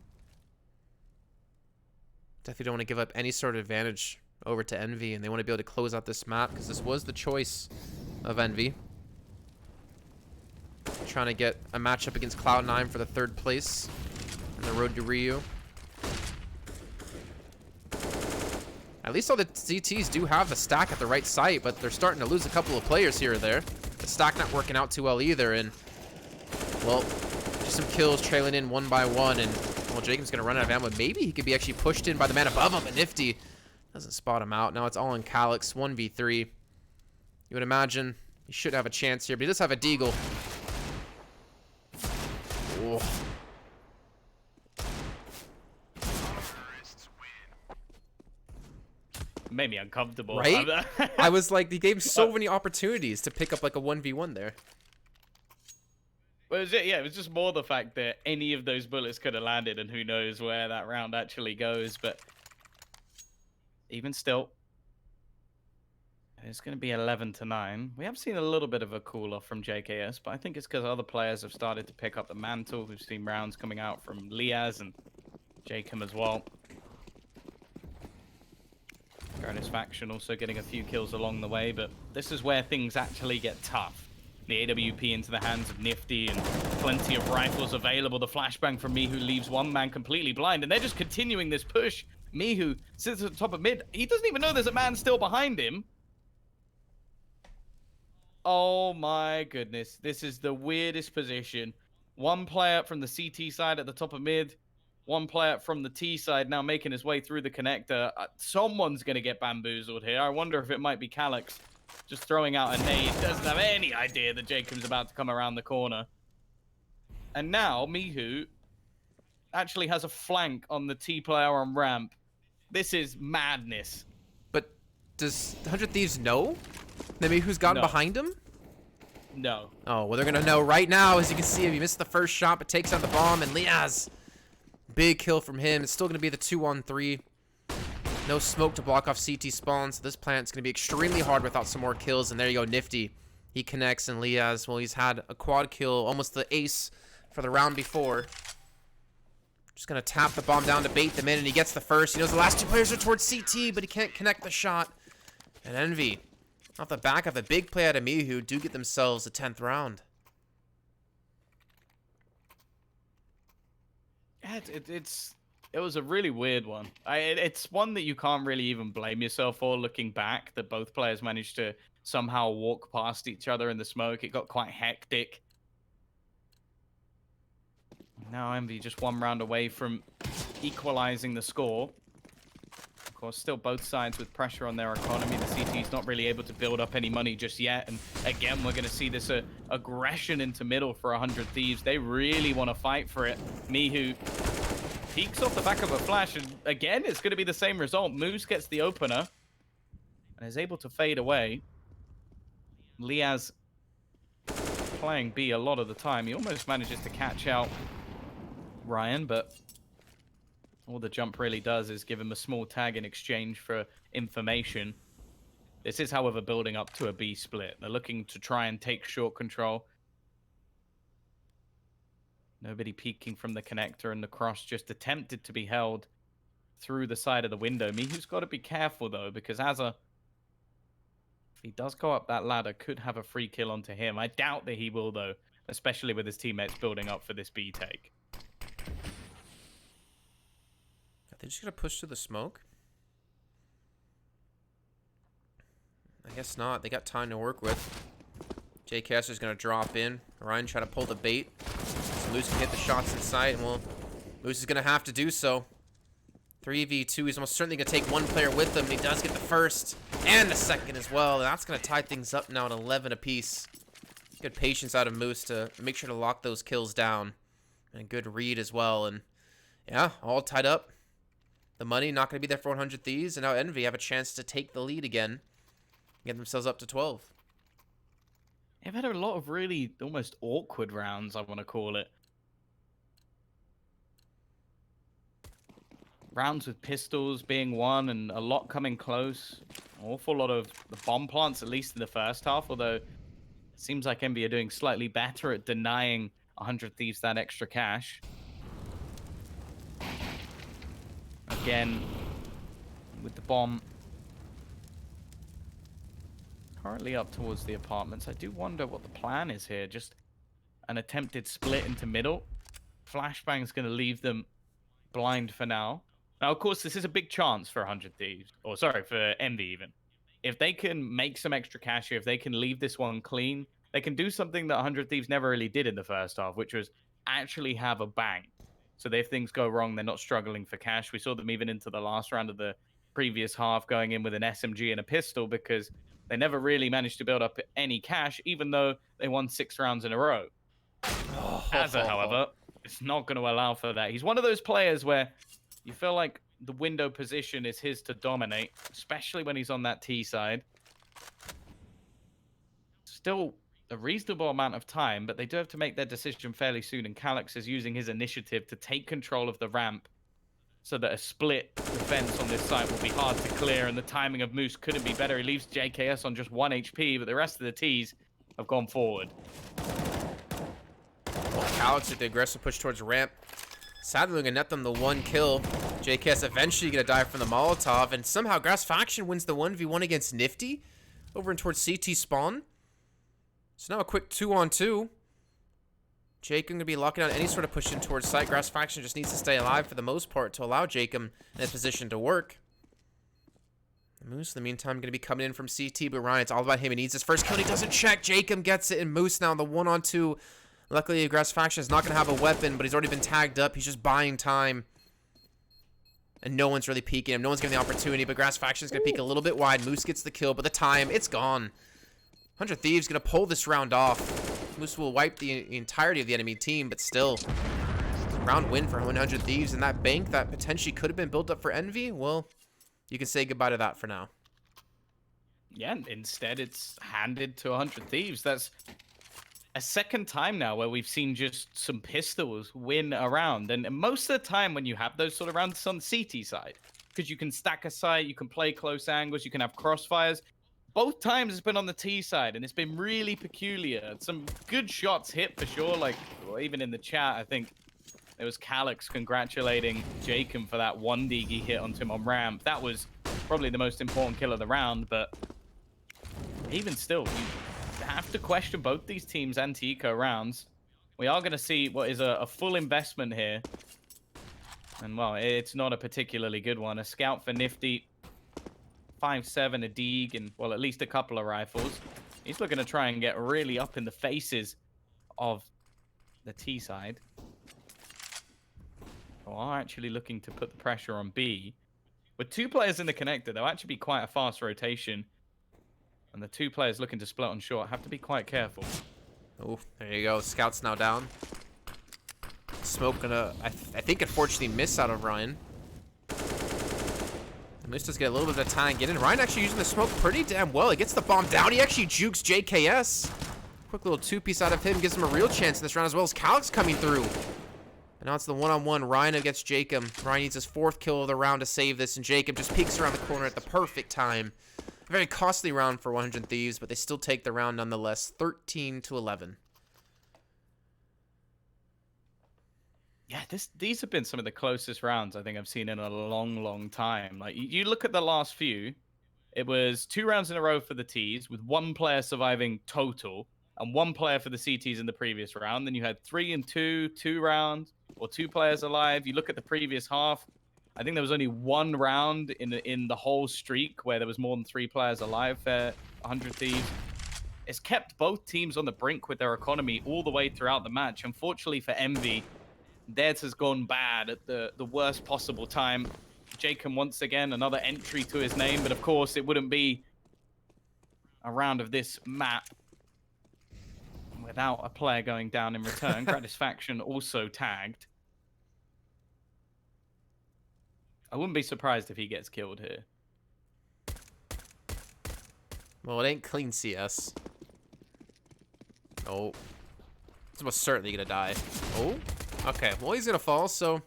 Definitely don't want to give up any sort of advantage over to Envy, and they want to be able to close out this map because this was the choice of Envy. Trying to get a matchup against Cloud9 for the 3rd place on the road to Rio. At least all the CTs do have the stack at the right site, but they're starting to lose a couple of players here or there. The stack not working out too well either, and, well, just some kills trailing in one by one, and, well, Jacob's going to run out of ammo. Maybe he could be actually pushed in by the man above him, but Nifty doesn't spot him out. Now it's all in Calyx, 1v3. You would imagine he should have a chance here, but he does have a deagle. Oh. Made me uncomfortable. Right? I was like, he gave so many opportunities to pick up like a 1v1 there. Well, it was just more the fact that any of those bullets could have landed, and who knows where that round actually goes. But even still, it's going to be 11-9. We have seen a little bit of a cool off from JKS, but I think it's because other players have started to pick up the mantle. We've seen rounds coming out from Liaz and Jacob as well. Garnis faction also getting a few kills along the way, but this is where things actually get tough. The AWP into the hands of Nifty and plenty of rifles available. The flashbang from Mihu leaves one man completely blind, and they're just continuing this push. Mihu sits at the top of mid. He doesn't even know there's a man still behind him. Oh my goodness. This is the weirdest position. One player from the CT side at the top of mid. One player from the T side now making his way through the connector. Someone's going to get bamboozled here. I wonder if it might be Calyx just throwing out a nade. Doesn't have any idea that Jacob's about to come around the corner. And now Mihu actually has a flank on the T player on ramp. This is madness. But does 100 Thieves know that Mihu's gotten behind him? No. Oh, well, they're going to know right now. As you can see, if he missed the first shot, but takes out the bomb, and Liaz. Big kill from him. It's still going to be the 2-on-3. No smoke to block off CT spawn, so this plant's going to be extremely hard without some more kills. And there you go, Nifty. He connects, and Liaz, well, he's had a quad kill, almost the ace for the round before. Just going to tap the bomb down to bait them in, and he gets the first. He knows the last 2 players are towards CT, but he can't connect the shot. And Envy, off the back of a big play out of Mihu, do get themselves a 10th round. Yeah, it was a really weird one. It's one that you can't really even blame yourself for looking back, that both players managed to somehow walk past each other in the smoke. It got quite hectic. Now Envy just one round away from equalizing the score. Of course, still both sides with pressure on their economy. The CT's not really able to build up any money just yet. And again, we're going to see this aggression into middle for 100 Thieves. They really want to fight for it. Mihu peeks off the back of a flash. And again, it's going to be the same result. Moose gets the opener and is able to fade away. Liaz playing B a lot of the time. He almost manages to catch out Ryan, but all the jump really does is give him a small tag in exchange for information. This is, however, building up to a B split. They're looking to try and take short control. Nobody peeking from the connector, and the cross just attempted to be held through the side of the window. Mihu's got to be careful, though, because if he does go up that ladder, could have a free kill onto him. I doubt that he will, though, especially with his teammates building up for this B take. Are they just going to push through the smoke? I guess not. They got time to work with. JKS is going to drop in. Ryan trying to pull the bait. So Moose can hit the shots inside, and well, Moose is going to have to do so. 3v2. He's almost certainly going to take one player with him, and he does get the first and the second as well. That's going to tie things up now at 11 apiece. Good patience out of Moose to make sure to lock those kills down. And a good read as well. And yeah, all tied up. The money not going to be there for 100 Thieves, and now Envy have a chance to take the lead again. Get themselves up to 12. They've had a lot of really almost awkward rounds, I want to call it. Rounds with pistols being won and a lot coming close. An awful lot of the bomb plants, at least in the first half, although it seems like Envy are doing slightly better at denying 100 Thieves that extra cash. Again, with the bomb currently up towards the apartments. I do wonder what the plan is here. Just an attempted split into middle. Flashbang's going to leave them blind for now. Now, of course, this is a big chance for 100 Thieves. Or, sorry, for Envy even. If they can make some extra cash here, if they can leave this one clean, they can do something that 100 Thieves never really did in the first half, which was actually have a bang. So that if things go wrong, they're not struggling for cash. We saw them even into the last round of the previous half going in with an SMG and a pistol because they never really managed to build up any cash, even though they won 6 rounds in a row. Azza, however, is not going to allow for that. He's one of those players where you feel like the window position is his to dominate, especially when he's on that T side. Still a reasonable amount of time, but they do have to make their decision fairly soon, and Calyx is using his initiative to take control of the ramp so that a split defense on this site will be hard to clear, and the timing of Moose couldn't be better. He leaves JKS on just 1 HP, but the rest of the Ts have gone forward. Calyx with the aggressive push towards ramp. Sadly, we're going to net them the 1 kill. JKS eventually going to die from the Molotov, and somehow Grass Faction wins the 1v1 against Nifty over and towards CT spawn. So now a quick 2-on-2. Jacob going to be locking out any sort of push in towards site. Grass Faction just needs to stay alive for the most part to allow Jacob in a position to work. Moose, in the meantime, going to be coming in from CT, but Ryan, it's all about him. He needs his first kill, and he doesn't check. Jacob gets it, and Moose now in the 1-on-2. Luckily, Grass Faction is not going to have a weapon, but he's already been tagged up. He's just buying time. And no one's really peeking him. No one's giving the opportunity, but Grass Faction is going to peek a little bit wide. Moose gets the kill, but the time, it's gone. 100 Thieves going to pull this round off. Moose will wipe the entirety of the enemy team, but still, round win for 100 Thieves. And that bank that potentially could have been built up for Envy, well, you can say goodbye to that for now. Yeah, instead it's handed to 100 Thieves. That's a second time now where we've seen just some pistols win a round. And most of the time when you have those sort of rounds, it's on the CT side. Because you can stack a site, you can play close angles, you can have crossfires. Both times it's been on the T side, and it's been really peculiar. Some good shots hit for sure, like well, even in the chat, I think there was Calyx congratulating Jacob for that 1D he hit onto him on ramp. That was probably the most important kill of the round, but even still, you have to question both these teams' anti-eco rounds. We are going to see what is a full investment here. And, well, it's not a particularly good one. A scout for Nifty, 5.7, a Deeg, and, well, at least a couple of rifles. He's looking to try and get really up in the faces of the T side. Who are actually looking to put the pressure on B. With 2 players in the connector, there'll actually be quite a fast rotation. And the 2 players looking to split on short have to be quite careful. Oh, there you go. Scout's now down. Smoke gonna, I think, unfortunately miss out of Ryan. Moose does get a little bit of time to get in. Ryan actually using the smoke pretty damn well. He gets the bomb down. He actually jukes JKS. Quick little 2-piece out of him. Gives him a real chance in this round, as well as Calyx coming through. And now it's the 1-on-1. Ryan against Jacob. Ryan needs his 4th kill of the round to save this, and Jacob just peeks around the corner at the perfect time. A very costly round for 100 Thieves, but they still take the round nonetheless. 13-11. Yeah, these have been some of the closest rounds I think I've seen in a long, long time. Like, you look at the last few, it was 2 rounds in a row for the Ts, with 1 player surviving total, and 1 player for the CTs in the previous round. Then you had 3 and 2, 2 rounds, or 2 players alive. You look at the previous half, I think there was only 1 round in the whole streak where there was more than 3 players alive for 100 Thieves. It's kept both teams on the brink with their economy all the way throughout the match. Unfortunately for Envy, theirs has gone bad at the worst possible time. Jacob, once again, another entry to his name, but of course it wouldn't be a round of this map without a player going down in return. Gratisfaction also tagged. I wouldn't be surprised if he gets killed here. Well, it ain't clean CS. Oh. It's almost certainly gonna die. Oh. Okay, well, he's gonna fall, so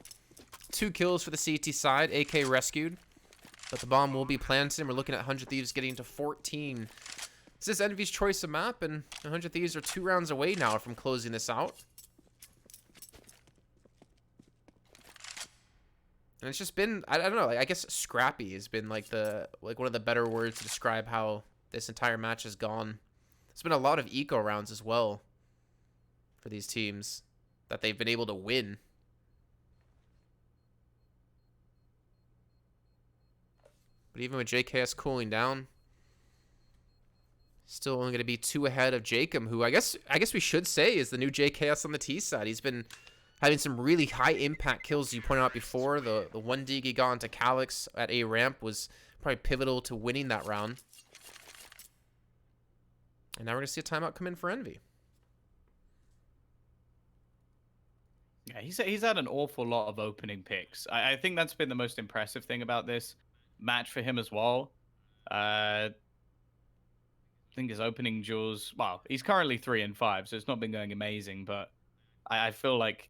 2 kills for the CT side. AK rescued. But the bomb will be planted, and we're looking at 100 Thieves getting to 14. This is Envy's choice of map, and 100 Thieves are 2 rounds away now from closing this out. And it's just been, I don't know, like, I guess scrappy has been like one of the better words to describe how this entire match has gone. It's been a lot of eco rounds as well for these teams that they've been able to win. But even with JKS cooling down, still only going to be 2 ahead of Jacob, who I guess we should say is the new JKS on the T side. He's been having some really high impact kills. You pointed out before, the 1 dig he got into Calyx at A ramp was probably pivotal to winning that round. And now we're going to see a timeout come in for Envy. Yeah, he's had an awful lot of opening picks. I think that's been the most impressive thing about this match for him as well. I think his opening duels, well, he's currently 3-5, so it's not been going amazing, but I feel like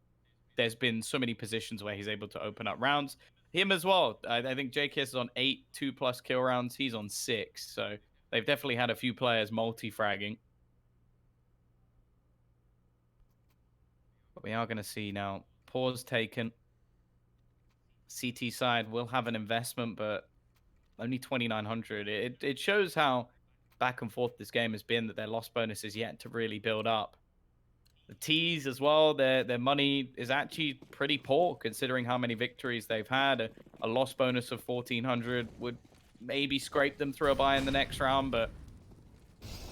there's been so many positions where he's able to open up rounds. Him as well. I think JKS is on 8 2+ kill rounds. He's on 6, so they've definitely had a few players multi-fragging. But we are going to see now pause taken. CT side will have an investment, but only 2,900. It shows how back and forth this game has been, that their loss bonus is yet to really build up. The T's as well, their money is actually pretty poor considering how many victories they've had. A loss bonus of 1,400 would maybe scrape them through a bye in the next round, but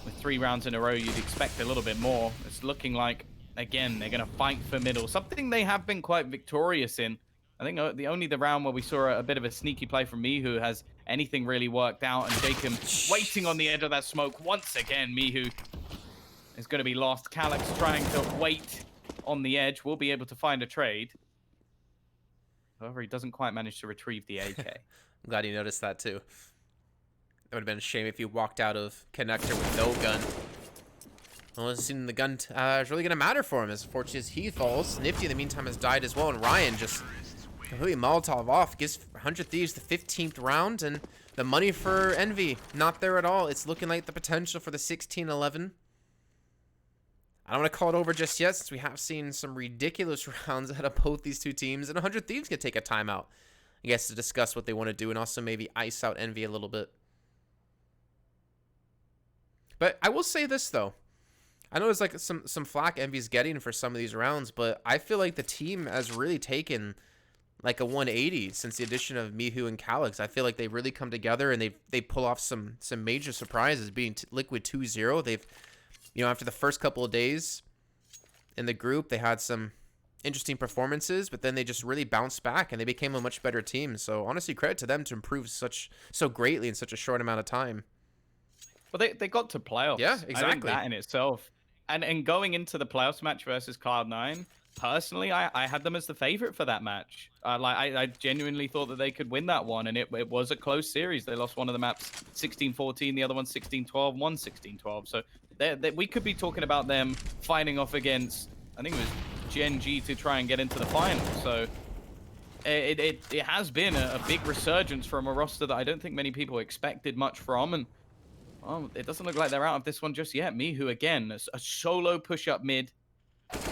with 3 rounds in a row, you'd expect a little bit more. It's looking like, again, they're going to fight for middle, something they have been quite victorious in. I think the round where we saw a bit of a sneaky play from Mihu has anything really worked out, and Jacob waiting on the edge of that smoke once again. Mihu is going to be lost. Calyx trying to wait on the edge. Will be able to find a trade. However, he doesn't quite manage to retrieve the AK. I'm glad you noticed that too. That would have been a shame if you walked out of connector with no gun. Well, it seemed the gun is really going to matter for him, as fortunate as he falls. Nifty in the meantime has died as well, and Ryan just completely Molotov off. Gives 100 Thieves the 15th round, and the money for Envy, not there at all. It's looking like the potential for the 16-11. I don't want to call it over just yet, since we have seen some ridiculous rounds out of both these two teams, and 100 Thieves can take a timeout, I guess, to discuss what they want to do, and also maybe ice out Envy a little bit. But I will say this, though. I know there's like some flack Envy's getting for some of these rounds, but I feel like the team has really taken like a 180 since the addition of Mihu and Calyx. I feel like they really come together, and they pull off some major surprises, being Liquid 2-0. They've, you know, after the first couple of days in the group, they had some interesting performances, but then they just really bounced back and they became a much better team. So honestly, credit to them to improve so greatly in such a short amount of time. Well, they got to playoffs. Yeah, I think exactly. that in itself. And going into the playoffs match versus Cloud9, personally, I had them as the favorite for that match. I genuinely thought that they could win that one, and it was a close series. They lost one of the maps 16-14, the other one 16-12, one 16-12. So we could be talking about them fighting off against, I think it was Gen G, to try and get into the final. So it has been a big resurgence from a roster that I don't think many people expected much from, and well, it doesn't look like they're out of this one just yet. Mihu, again, a solo push-up mid.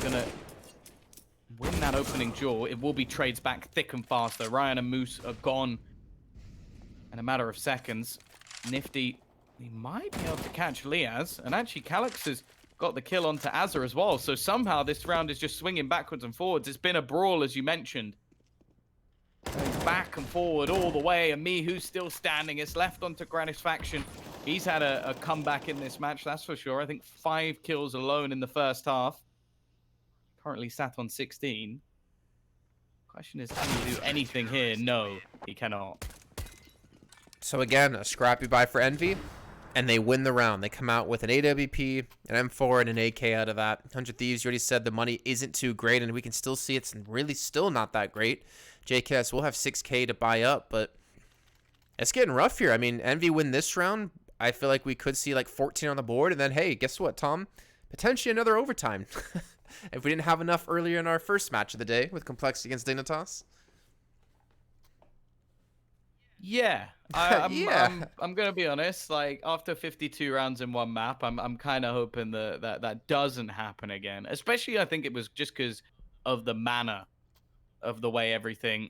Gonna win that opening duel. It will be trades back thick and fast, though. Ryan and Moose are gone in a matter of seconds. Nifty, he might be able to catch Liaz. And actually, Calyx has got the kill onto Azza as well. So somehow this round is just swinging backwards and forwards. It's been a brawl, as you mentioned. Back and forward all the way, and Mihu's still standing. It's left onto Gratisfaction. He's had a comeback in this match, that's for sure. I think 5 kills alone in the first half. Currently sat on 16. Question is, can he do anything here? No, he cannot. So again, a scrappy buy for Envy, and they win the round. They come out with an AWP, an M4, and an AK out of that. 100 Thieves, you already said the money isn't too great, and we can still see it's really still not that great. JKS will have 6K to buy up, but it's getting rough here. I mean, Envy win this round. I feel like we could see like 14 on the board, and then, hey, guess what, Tom? Potentially another overtime. If we didn't have enough earlier in our first match of the day with Complexity against Dignitas. Yeah, I'm gonna be honest. Like, after 52 rounds in one map, I'm kind of hoping that doesn't happen again. Especially, I think it was just because of the manner of the way everything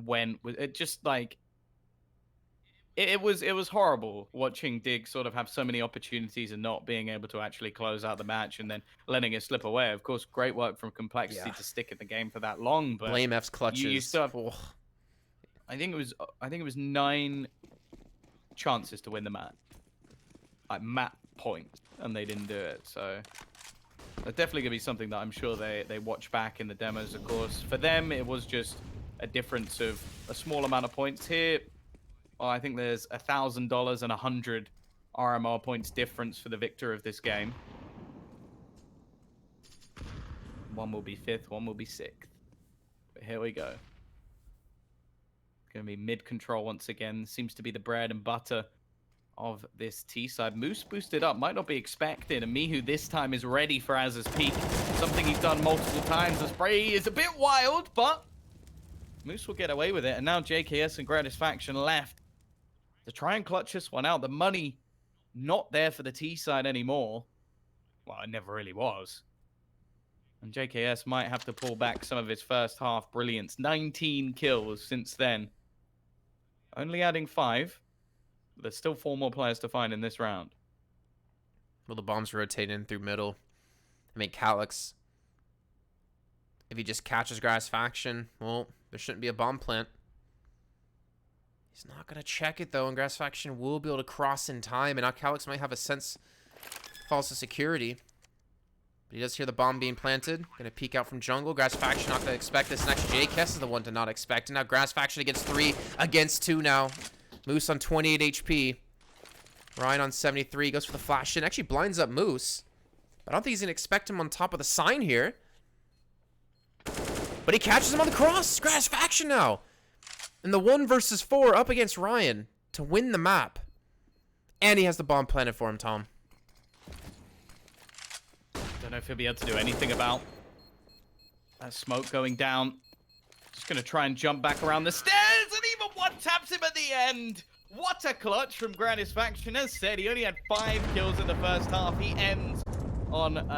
went. It just like it was horrible watching Dig sort of have so many opportunities and not being able to actually close out the match and then letting it slip away. Of course, great work from Complexity Yeah. to stick in the game for that long, but Blame F's clutches. you still have, Ugh. I think it was 9 chances to win the match, like map points, and they didn't do it. So that's definitely gonna be something that I'm sure they watch back in the demos. Of course, for them it was just a difference of a small amount of points here. Well, I think there's $1,000 and 100 RMR points difference for the victor of this game. One will be 5th, one will be 6th. But here we go. Going to be mid control once again. Seems to be the bread and butter of this T side. Moose boosted up, might not be expected. And Mihu this time is ready for Az's peak. Something he's done multiple times. The spray is a bit wild, but Moose will get away with it. And now JKS and Gratisfaction left to try and clutch this one out. The money not there for the T side anymore. Well, it never really was. And JKS might have to pull back some of his first half brilliance. 19 kills since then. Only adding 5. There's still 4 more players to find in this round. Well, the bombs rotate in through middle. I mean, Calyx, if he just catches Gratisfaction, well, there shouldn't be a bomb plant. He's not going to check it, though, and Gratisfaction will be able to cross in time, and now Calyx might have a sense false of security. But he does hear the bomb being planted. Going to peek out from jungle. Gratisfaction not going to expect this. Next, JKS is the one to not expect. And now Gratisfaction against 3 against 2 now. Moose on 28 HP. Ryan on 73. Goes for the flash in. Actually blinds up Moose. I don't think he's going to expect him on top of the sign here. But he catches him on the cross. Gratisfaction now. And the 1 versus 4 up against Ryan to win the map. And he has the bomb planted for him, Tom. Don't know if he'll be able to do anything about that smoke going down. Just going to try and jump back around the stairs, and even one taps him at the end. What a clutch from Gratisfaction. As said, he only had 5 kills in the first half. He ends on